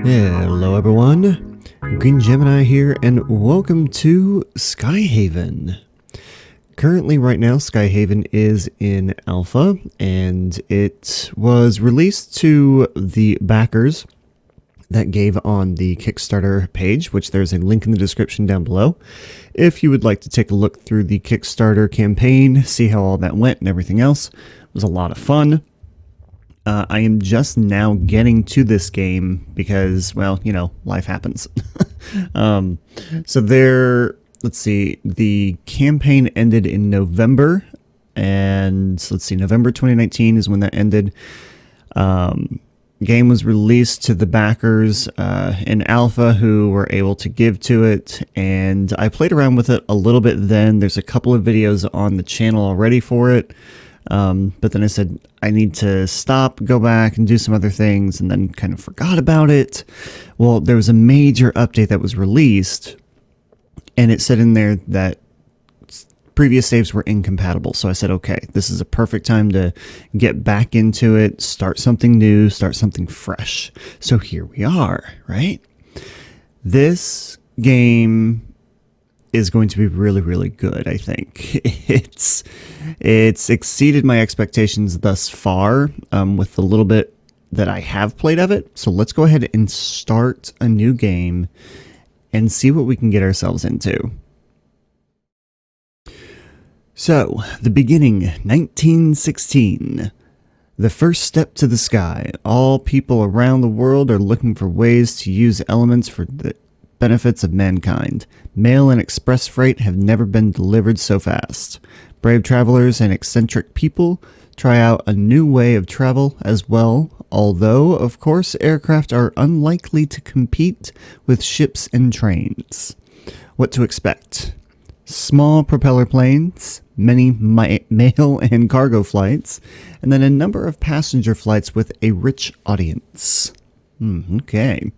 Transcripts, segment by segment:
Hello everyone, Green Gemini here and welcome to SkyHaven. Currently right now SkyHaven is in alpha and it was released to the backers that gave on the Kickstarter page, which there's a link in the description down below. If you would like to take a look through the Kickstarter campaign, see how all that went and everything else. It was a lot of fun. I am just now getting to this game because, well, you know, life happens. So let's see, the campaign ended in November, and let's see, November 2019 is when that ended. Game was released to the backers in alpha who were able to give to it, and I played around with it a little bit then. There's a couple of videos on the channel already for it. But then I said, I need to stop, go back and do some other things, and then kind of forgot about it. Well, there was a major update that was released, and it said in there that previous saves were incompatible. So I said, okay, this is a perfect time to get back into it, start something new, start something fresh. So here we are, right? This game is going to be really, really good, I think. It's exceeded my expectations thus far with the little bit that I have played of it. So let's go ahead and start a new game and see what we can get ourselves into. So, the beginning, 1916. The first step to the sky. All people around the world are looking for ways to use elements for the benefits of mankind. Mail and express freight have never been delivered so fast. Brave travelers and eccentric people try out a new way of travel as well, although, of course, aircraft are unlikely to compete with ships and trains. What to expect? Small propeller planes, many mail and cargo flights, and then a number of passenger flights with a rich audience. Okay.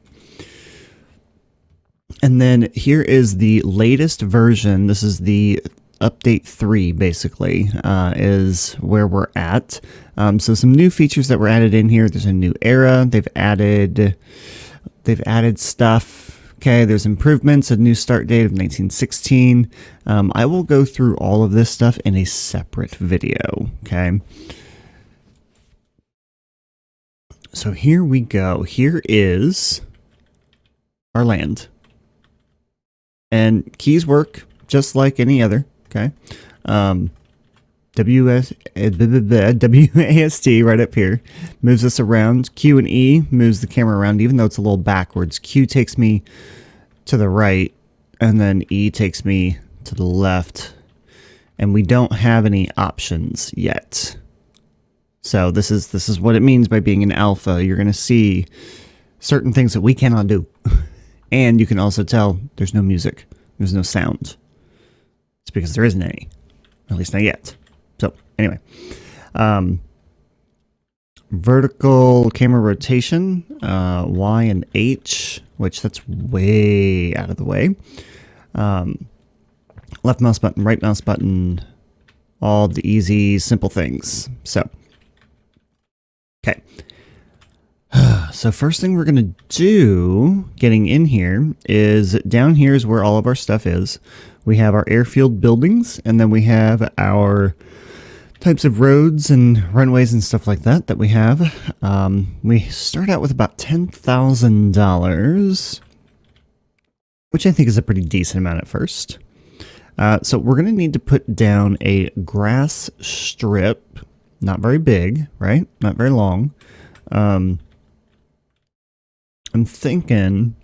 And then here is the latest version. This is the update 3, basically, is where we're at. So some new features that were added in here. There's a new era. They've added stuff. Okay, there's improvements, a new start date of 1916. I will go through all of this stuff in a separate video, okay? So here we go. Here is our land. And keys work just like any other, okay? WASD right up here moves us around. Q and E moves the camera around, even though it's a little backwards. Q takes me to the right, and then E takes me to the left. And we don't have any options yet. So this is what it means by being an alpha. You're going to see certain things that we cannot do. And you can also tell there's no music. There's no sound. It's because there isn't any. At least not yet. So, anyway. Vertical camera rotation. Y and H. Which, that's way out of the way. Left mouse button, right mouse button. All the easy, simple things. So. Okay. So first thing we're going to do, getting in here, is down here is where all of our stuff is. We have our airfield buildings, and then we have our types of roads and runways and stuff like that we have. We start out with about $10,000, which I think is a pretty decent amount at first. So we're going to need to put down a grass strip, not very big, right? Not very long. I'm thinking,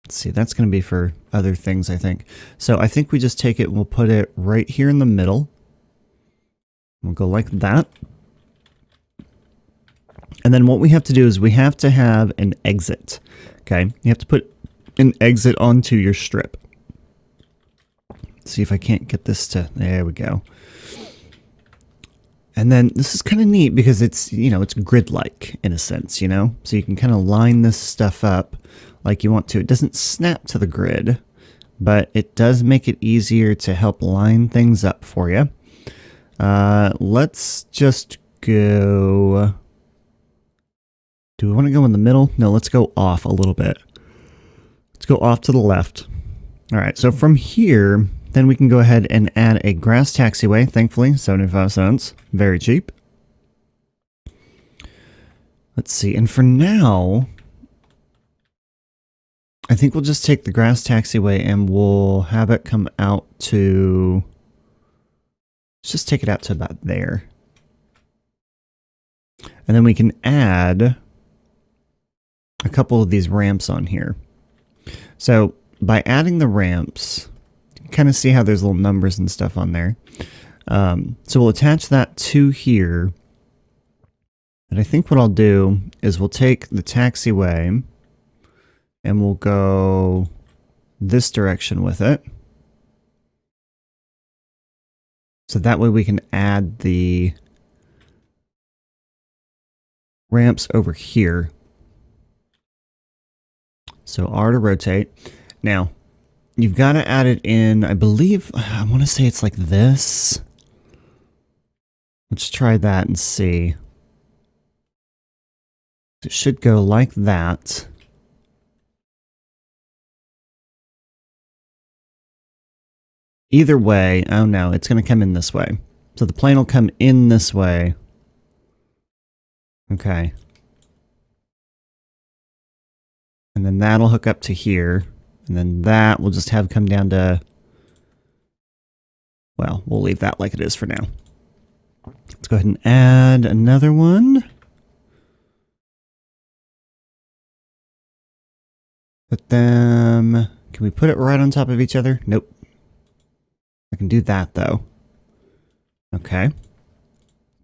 let's see, that's going to be for other things, I think. So I think we just take it and we'll put it right here in the middle. We'll go like that. And then what we have to do is we have to have an exit. Okay, you have to put an exit onto your strip. Let's see if I can't get this to, there we go. And then this is kind of neat because it's, you know, it's grid-like in a sense, you know? So you can kind of line this stuff up like you want to. It doesn't snap to the grid, but it does make it easier to help line things up for you. Let's just go Do we want to go in the middle? No, let's go off a little bit. Let's go off to the left. All right, so from here, then we can go ahead and add a grass taxiway. Thankfully, 75 cents. Very cheap. Let's see, and for now, I think we'll just take the grass taxiway and we'll have it come out to... Let's just take it out to about there. And then we can add a couple of these ramps on here. So by adding the ramps, you can kind of see how there's little numbers and stuff on there. So we'll attach that to here. And I think what I'll do is we'll take the taxiway and we'll go this direction with it. So that way we can add the ramps over here. So R to rotate. Now, you've got to add it in, I believe, I want to say it's like this. Let's try that and see. It should go like that. Either way, oh no, it's going to come in this way. So the plane will come in this way. Okay. And then that'll hook up to here. And then that will just have come down to... Well, we'll leave that like it is for now. Let's go ahead and add another one. Put them... Can we put it right on top of each other? Nope. I can do that, though. Okay.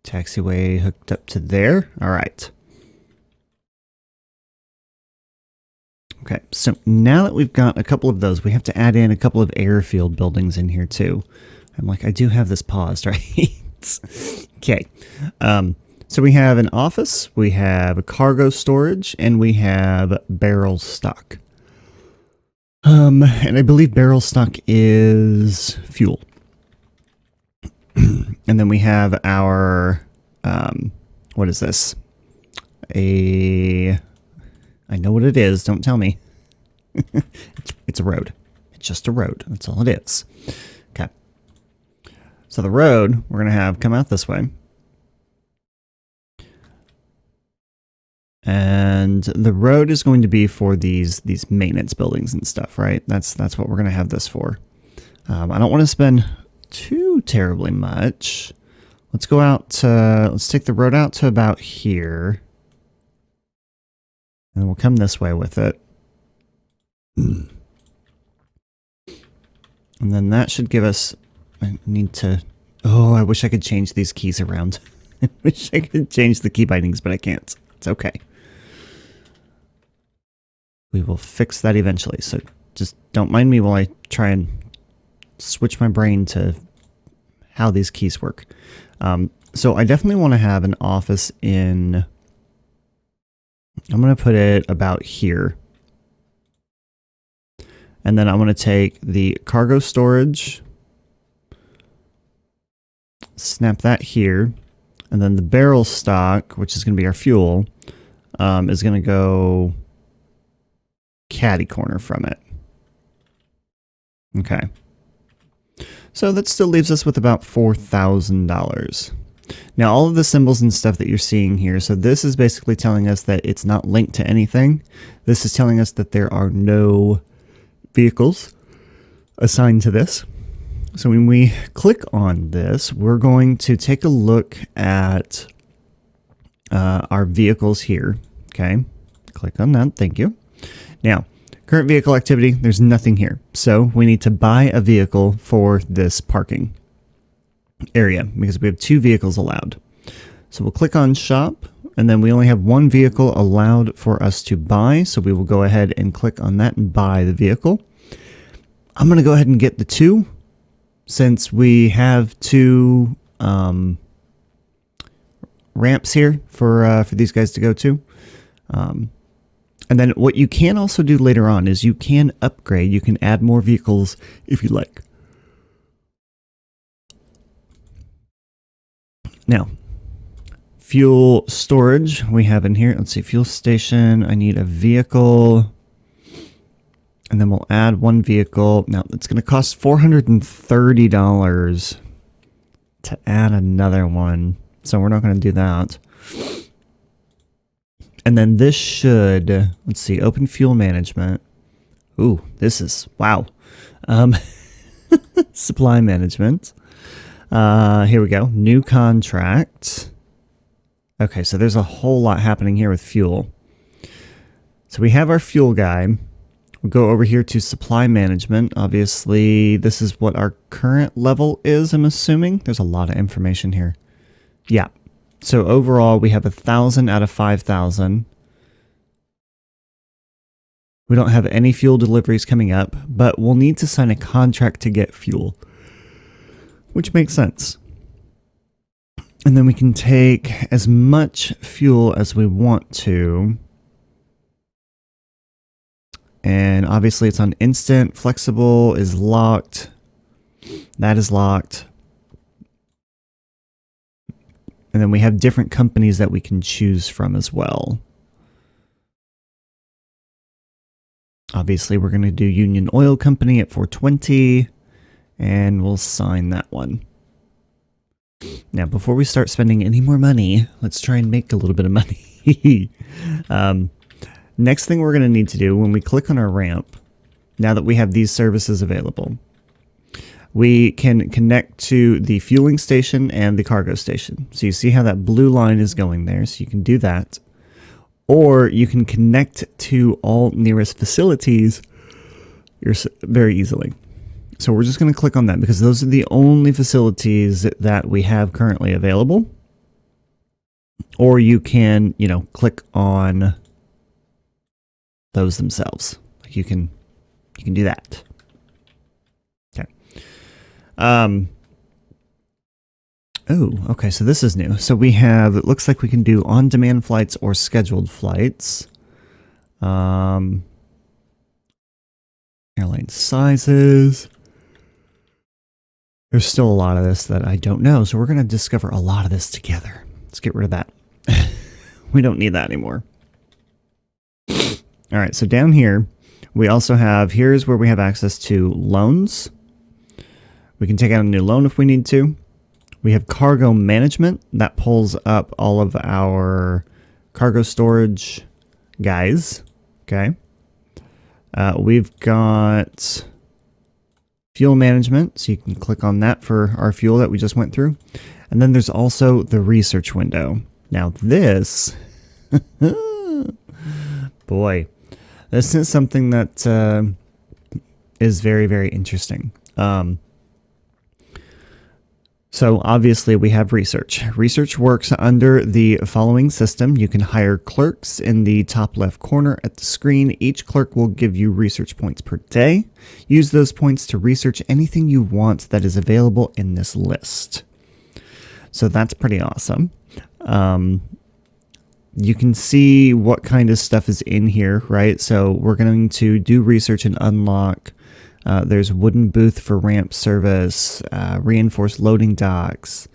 Taxiway hooked up to there. All right. Okay, so now that we've got a couple of those, we have to add in a couple of airfield buildings in here, too. I'm like, I do have this paused, right? Okay. So we have an office, we have a cargo storage, and we have barrel stock. And I believe barrel stock is fuel. And then we have our, what is this? I know what it is, don't tell me. It's a road. It's just a road, that's all it is. Okay. So the road, we're going to have come out this way. And the road is going to be for these maintenance buildings and stuff, right? That's what we're going to have this for. I don't want to spend too terribly much. Let's go out to, let's take the road out to about here. And we'll come this way with it. And then that should give us, I need to, oh, I wish I could change these keys around. I wish I could change the key bindings, but I can't. It's okay. We will fix that eventually, so just don't mind me while I try and switch my brain to how these keys work. So I definitely want to have an office in... I'm going to put it about here. And then I'm going to take the cargo storage, snap that here, and then the barrel stock, which is going to be our fuel, is going to go caddy corner from it. Okay. So that still leaves us with about $4,000. Now all of the symbols and stuff that you're seeing here, so this is basically telling us that it's not linked to anything. This is telling us that there are no vehicles assigned to this. So when we click on this, we're going to take a look at our vehicles here. Okay, click on that, thank you. Now, current vehicle activity, there's nothing here. So we need to buy a vehicle for this parking area because we have 2 vehicles allowed. So we'll click on shop, and then we only have 1 vehicle allowed for us to buy. So we will go ahead and click on that and buy the vehicle. I'm going to go ahead and get the 2 since we have 2 ramps here for these guys to go to. And then what you can also do later on is you can upgrade. You can add more vehicles if you like. Now, fuel storage we have in here. Let's see, fuel station. I need a vehicle. And then we'll add one vehicle. Now, it's going to cost $430 to add another one. So we're not going to do that. And then this should, let's see, open fuel management. Ooh, this is, wow. Supply management. Here we go. New contract. Okay, so there's a whole lot happening here with fuel. So we have our fuel guy. We'll go over here to supply management. Obviously, this is what our current level is, I'm assuming. There's a lot of information here. Yeah. So overall, we have 1,000 out of 5,000. We don't have any fuel deliveries coming up, but we'll need to sign a contract to get fuel, which makes sense. And then we can take as much fuel as we want to. And obviously it's on instant. Flexible is locked. That is locked. And then we have different companies that we can choose from as well. Obviously we're going to do Union Oil Company at 420. And we'll sign that one. Now, before we start spending any more money, let's try and make a little bit of money. Next thing we're going to need to do when we click on our ramp, now that we have these services available, we can connect to the fueling station and the cargo station. So you see how that blue line is going there, so you can do that. Or you can connect to all nearest facilities very easily. So we're just going to click on that because those are the only facilities that we have currently available. Or you can, click on those themselves. Like you can do that. Okay. Okay, so this is new. So we have, it looks like we can do on-demand flights or scheduled flights. Airline sizes. There's still a lot of this that I don't know, so we're going to discover a lot of this together. Let's get rid of that. We don't need that anymore. All right, so down here, we also have, here's where we have access to loans. We can take out a new loan if we need to. We have cargo management. That pulls up all of our cargo storage guys. Okay. We've got fuel management, so you can click on that for our fuel that we just went through. And then there's also the research window. Now this, boy, this is something that is very, very interesting. So obviously we have research. Research works under the following system. You can hire clerks in the top left corner at the screen. Each clerk will give you research points per day. Use those points to research anything you want that is available in this list. So that's pretty awesome. You can see what kind of stuff is in here, right? So we're going to do research and unlock. There's wooden booth for ramp service, reinforced loading docks.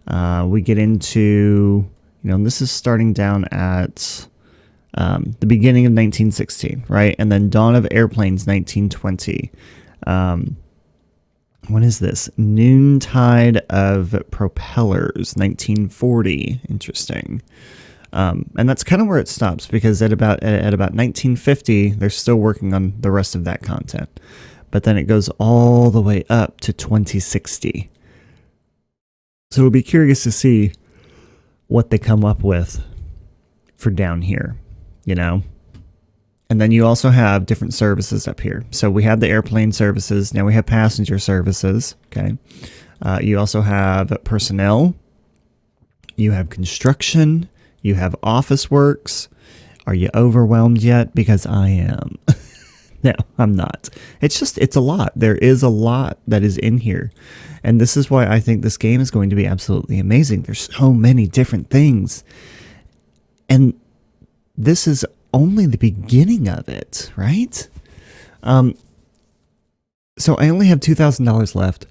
We get into, this is starting down at the beginning of 1916, right? And then Dawn of Airplanes, 1920. What is this? Noontide of Propellers, 1940. Interesting. And that's kind of where it stops because at about 1950, they're still working on the rest of that content. But then it goes all the way up to 2060. So we'll be curious to see what they come up with for down here, And then you also have different services up here. So we have the airplane services. Now we have passenger services. Okay. You also have personnel. You have construction. You have office works. Are you overwhelmed yet? Because I am. No, I'm not. It's a lot. There is a lot that is in here. And this is why I think this game is going to be absolutely amazing. There's so many different things. And this is only the beginning of it, right? So I only have $2,000 left.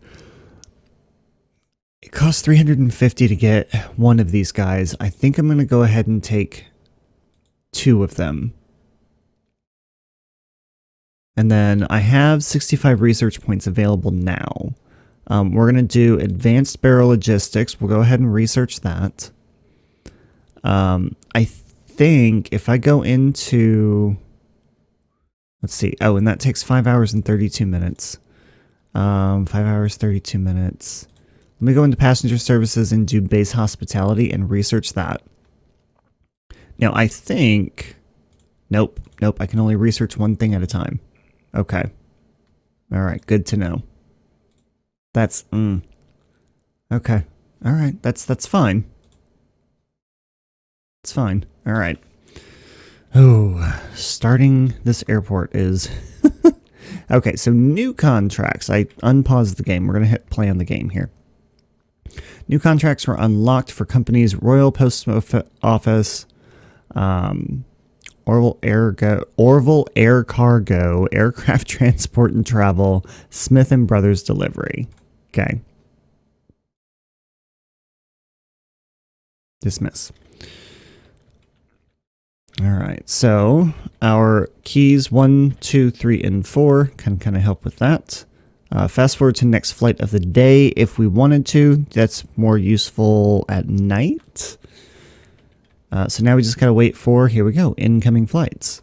It costs 350 to get one of these guys. I think I'm going to go ahead and take 2 of them. And then I have 65 research points available now. We're going to do advanced barrel logistics. We'll go ahead and research that. I think if I go into, let's see. Oh, and that takes 5 hours and 32 minutes. 5 hours, 32 minutes. Let me go into passenger services and do base hospitality and research that. Now, I think, nope, I can only research one thing at a time. Okay. All right, good to know. That's, okay. All right, that's fine. It's fine. All right. Oh, starting this airport is... Okay, so new contracts. I unpaused the game. We're going to hit play on the game here. New contracts were unlocked for companies Royal Post Office, Orville Air Cargo, Aircraft Transport and Travel, Smith & Brothers Delivery. Okay. Dismiss. All right, so our keys 1, 2, 3, and 4 can kind of help with that. Fast forward to next flight of the day if we wanted to. That's more useful at night. So now we just got to wait for, here we go, incoming flights.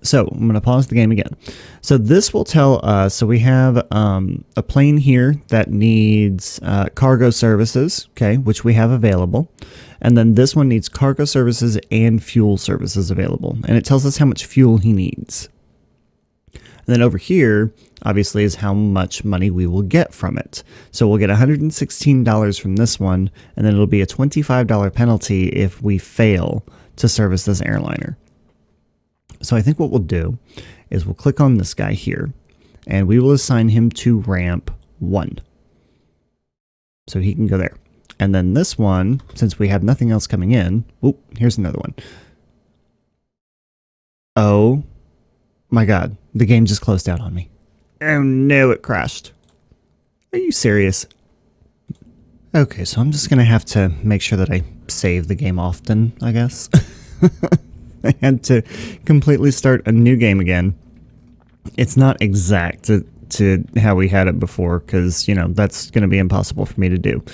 So I'm going to pause the game again. So this will tell us, so we have a plane here that needs cargo services, okay, which we have available. And then this one needs cargo services and fuel services available. And it tells us how much fuel he needs. And then over here, obviously, is how much money we will get from it. So we'll get $116 from this one, and then it'll be a $25 penalty if we fail to service this airliner. So I think what we'll do is we'll click on this guy here, and we will assign him to ramp 1. So he can go there. And then this one, since we have nothing else coming in, oop, here's another one. Oh my God, the game just closed out on me. Oh no, it crashed. Are you serious? Okay, so I'm just going to have to make sure that I save the game often, I guess. I had to completely start a new game again. It's not exact to how we had it before, because, you know, that's going to be impossible for me to do.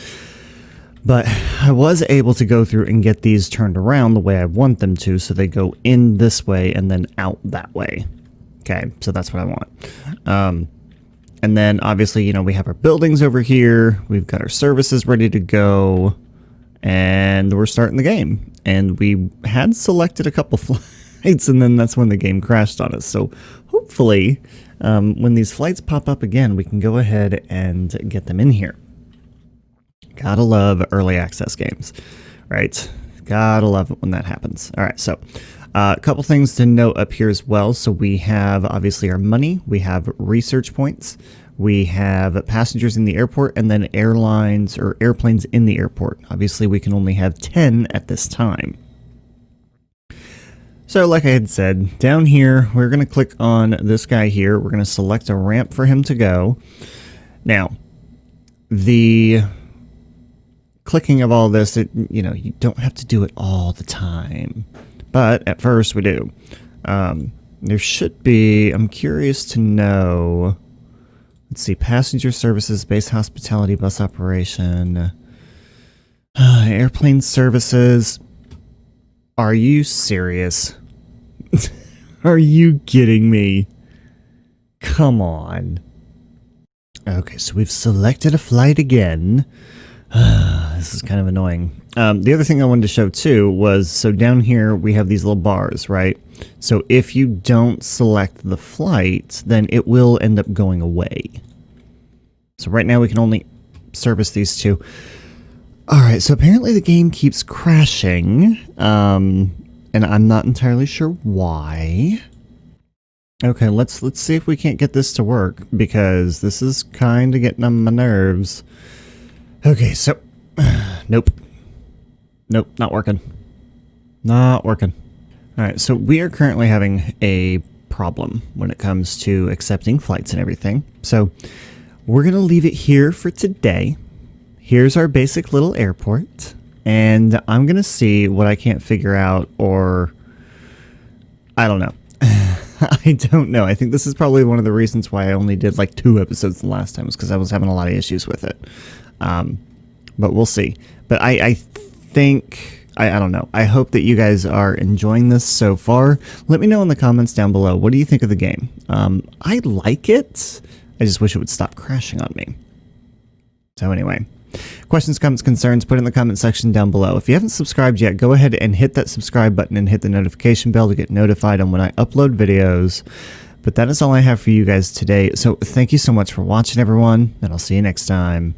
But I was able to go through and get these turned around the way I want them to, so they go in this way and then out that way. Okay, so that's what I want. And then, obviously, you know, we have our buildings over here. We've got our services ready to go. And we're starting the game. And we had selected a couple flights, and then that's when the game crashed on us. So, hopefully, when these flights pop up again, we can go ahead and get them in here. Gotta love early access games, right? Gotta love it when that happens. All right, so a couple things to note up here as well. So we have obviously our money, we have research points, we have passengers in the airport, and then airlines or airplanes in the airport. Obviously, we can only have 10 at this time. So like I had said, down here, we're going to click on this guy here. We're going to select a ramp for him to go. Now, the clicking of all this, you know, you don't have to do it all the time. But at first we do. There should be, I'm curious to know, let's see, passenger services, base hospitality, bus operation, airplane services. Are you serious? Are you kidding me? Come on. Okay, so we've selected a flight again. This is kind of annoying. The other thing I wanted to show too was, so down here we have these little bars, right? So if you don't select the flight, then it will end up going away. So right now we can only service these two. All right, so apparently the game keeps crashing, and I'm not entirely sure why. Okay, let's see if we can't get this to work, because this is kind of getting on my nerves. Okay, so, nope, not working. Not working. All right, so we are currently having a problem when it comes to accepting flights and everything. So we're going to leave it here for today. here's our basic little airport, and I'm going to see what I can't figure out, or I don't know. I don't know. I think this is probably one of the reasons why I only did like 2 episodes the last time, was because I was having a lot of issues with it. But we'll see. But I think, I don't know. I hope that you guys are enjoying this so far. Let me know in the comments down below. What do you think of the game? I like it. I just wish it would stop crashing on me. So anyway, questions, comments, concerns, put it in the comment section down below. If you haven't subscribed yet, go ahead and hit that subscribe button and hit the notification bell to get notified on when I upload videos. But that is all I have for you guys today. So thank you so much for watching, everyone, and I'll see you next time.